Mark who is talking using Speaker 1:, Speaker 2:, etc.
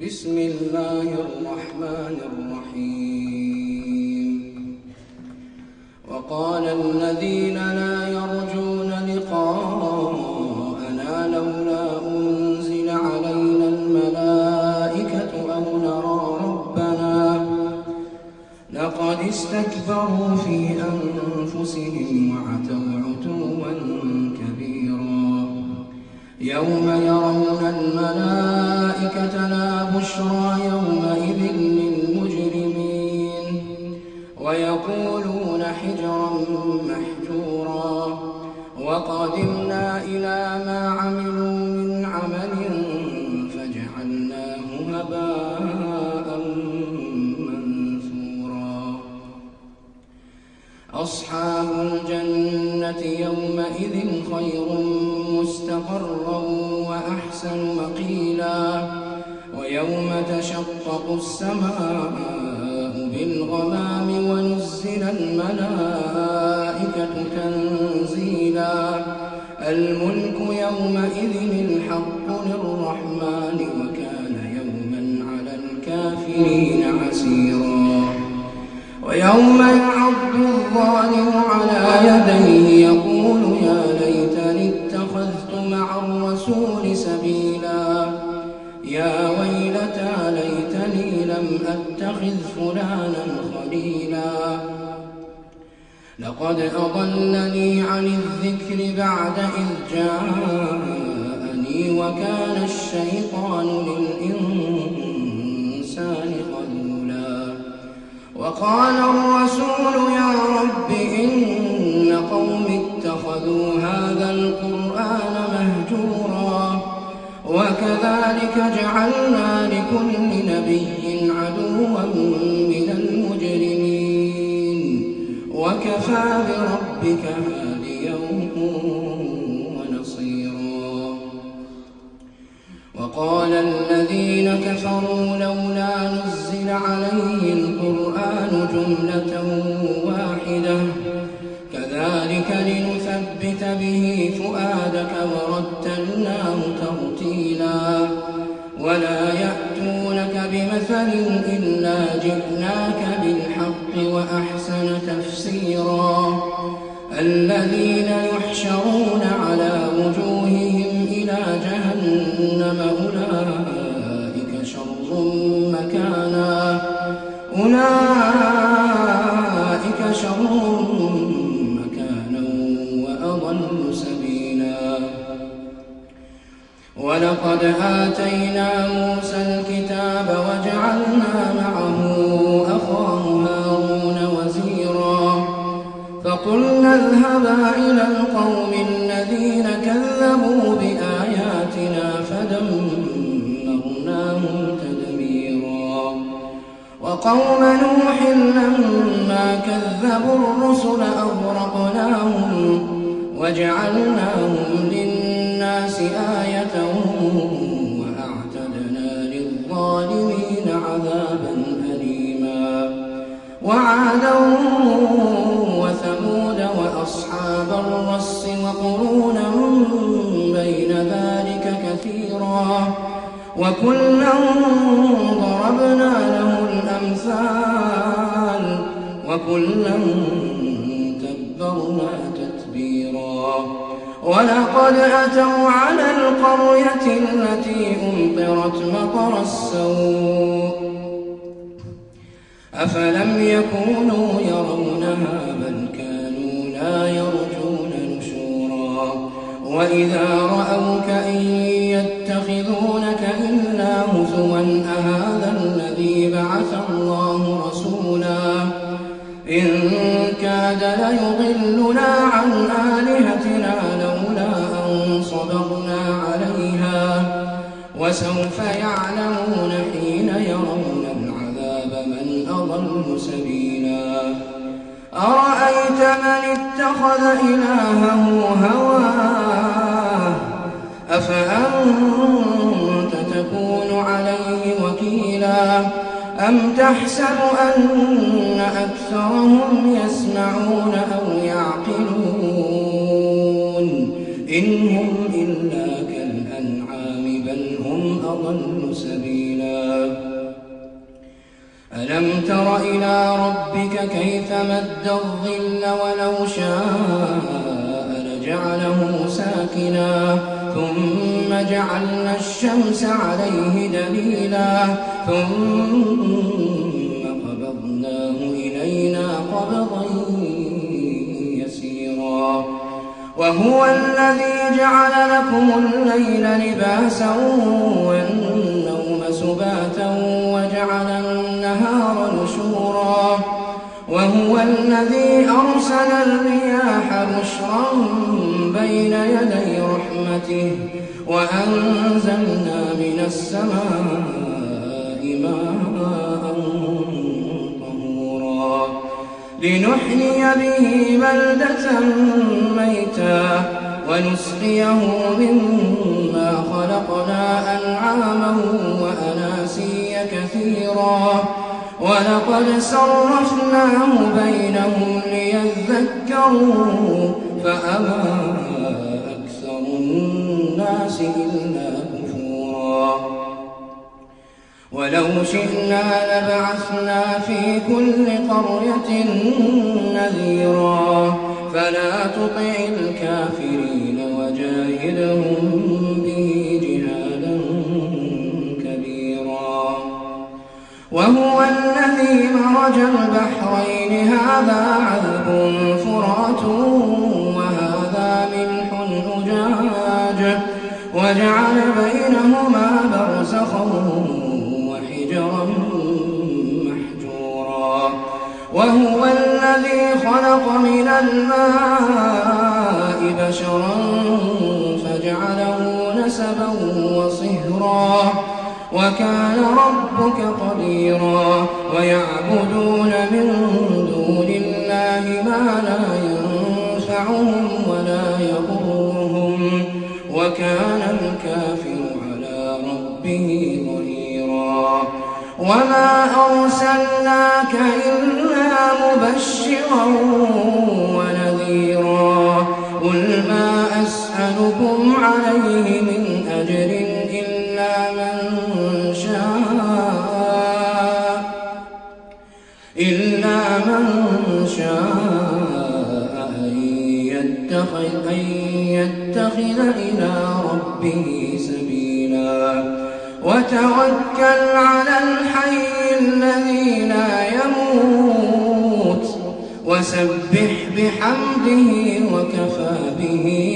Speaker 1: بسم الله الرحمن الرحيم. وقال الذين لا يرجون لقاءنا لولا أنزل علينا الملائكة أو نرى ربنا لقد استكبروا في أنفسهم وعتوا عتوا كبيرا. يوم يرون الملائكة لا بشرى يومئذ للمجرمين ويقولون حجرا محجورا. وقدمنا إلى ما عملوا من عمل فجعلناه هباء منثورا. أصحاب الجنة يومئذ خير مستقرا وأحسن مقيلا. ويوم تشقق السماء بالغمام ونزل الملائكة تنزيلا. الملك يومئذ الحق للرحمن وكان يوما على الكافرين عسيرا. ويوم يعض الظالم على يديه يقول يا ليتني اتخذت مع الرسول سبيلا. يا ويلتى ليتني لم أتخذ فلانا خليلا. لقد أضلني عن الذكر بعد إذ جاءني وكان الشيطان للإنسان خذولا. وقال الرسول يا رب إن قوم اتخذوا هذا القرآن مهجورا. وكذلك جعلنا لكل نبي عدوا من المجرمين وكفى بربك هاديا ونصيرا. وقال الذين كفروا لولا نزل عليه القرآن جملة واحدة كذلك لنثبت به فؤادك ورتلناه ترتيلا. ولا يأتونك بمثل إلا جئناك بالحق وأحسن تفسيرا. الذين يحشرون على وجوههم إلى جهنم أولئك شر مكانا وأضل سبيلا. ولقد آتينا موسى الكتاب وجعلنا معه أخاه هارون وزيرا. فقلنا اذهبا إلى القوم الذين كذبوا بآياتنا فدمرناهم تدميرا. وقوم نوح لما كذبوا الرسل أغرقناهم وجعلناهم للناس آية وأعتدنا للظالمين عذابا أليما. وعادا وثمود وأصحاب الرس وقرونا بين ذلك كثيرا. وكلا ضربنا له الأمثال وكلا تبرنا تتبيرا. ولقد أتوا على القرية التي أمطرت مطر السوء أفلم يكونوا يرونها بل كانوا لا يرجون نشورا. وإذا رأوك إن يتخذونك إلا هزوا أهذا الذي بعث الله رسولا. إن كاد ليضلنا عن آلهتنا لولا أن صبرنا عليها. وسوف يعلمون حين يرون العذاب من أضل سبيلا. أرأيت من اتخذ إلهه هواه أفأنت تكون عليه وكيلا. أم تحسب أن أكثرهم يسمعون أو يعقلون إن هم إلا كالأنعام بل هم أضل سبيلا. ألم تر إلى ربك كيف مد الظل ولو شاء لجعله ساكنا ثم جعلنا الشمس عليه دليلا ثم قبضناه إلينا قبضا يسيرا وهو الذي جعل لكم الليل لباسا والنوم سباتا وجعل النهار نشورا وهو الذي أرسل الرياح بشرا بين يدي رحمته وأنزلنا من السماء ماء طهورا لنحيي به بلدة ميتا ونسقيه مما خلقنا أنعاما وأناسيا كثيرا ولقد صرفناه بينهم ليذكروا فأبى أكثر الناس إلا كفورا ولو شئنا لبعثنا في كل قرية نذيرا فلا تطع الكافرين وجاهدهم به جهادا كبيرا وهو الذي مرج البحرين هذا عذب فرات وهذا ملح أجاج وجعل بينهما برزخا وحجرا محجورا وهو الذي خلق من الماء بشرا فجعله نسبا وصهرا وكان ربك قديرا ويعبدون من دون الله ما لا ينفعهم ولا يضرهم وكان الكافر على ربه ظهيرا وما أرسلناك إلا مبشرا ونذيرا قل ما أسألكم عليه من أجر إلا من شاء أن يتخذ إلى ربه سبيلا وتوكل على الحي الذي لا يموت وسبح بحمده وكفى به